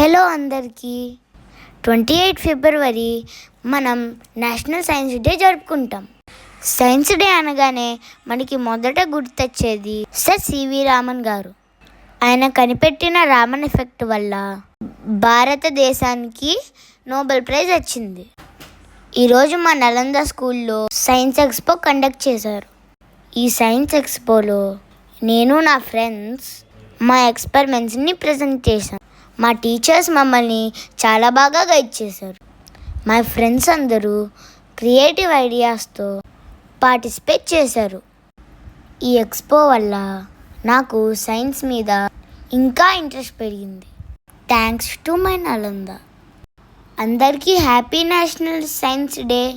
Hello అందరికీ. 28 ఫిబ్రవరి మనం national science day జరుపుకుంటాం. సైన్స్ డే అనగానే మనకి మొదట గుర్తొచ్చేది సర్ సివి రామన్ గారు. ఆయన కనిపెట్టిన రామన్ ఎఫెక్ట్ వల్ల భారతదేశానికి నోబెల్ ప్రైజ్ వచ్చింది. ఈరోజు మా నలంద స్కూల్లో సైన్స్ ఎక్స్పో కండక్ట్ చేశారు. ఈ సైన్స్ ఎక్స్పోలో నేను నా ఫ్రెండ్స్ మా ఎక్స్పెరిమెంట్స్ని ప్రజెంట్ చేశాను. మా టీచర్స్ మమ్మల్ని చాలా బాగా గైడ్ చేశారు. మా ఫ్రెండ్స్ అందరూ క్రియేటివ్ ఐడియాస్తో పార్టిసిపేట్ చేశారు. ఈ ఎక్స్పో వల్ల నాకు సైన్స్ మీద ఇంకా ఇంట్రెస్ట్ పెరిగింది. Thanks to my Nalanda. అందరికీ హ్యాపీ నేషనల్ సైన్స్ డే.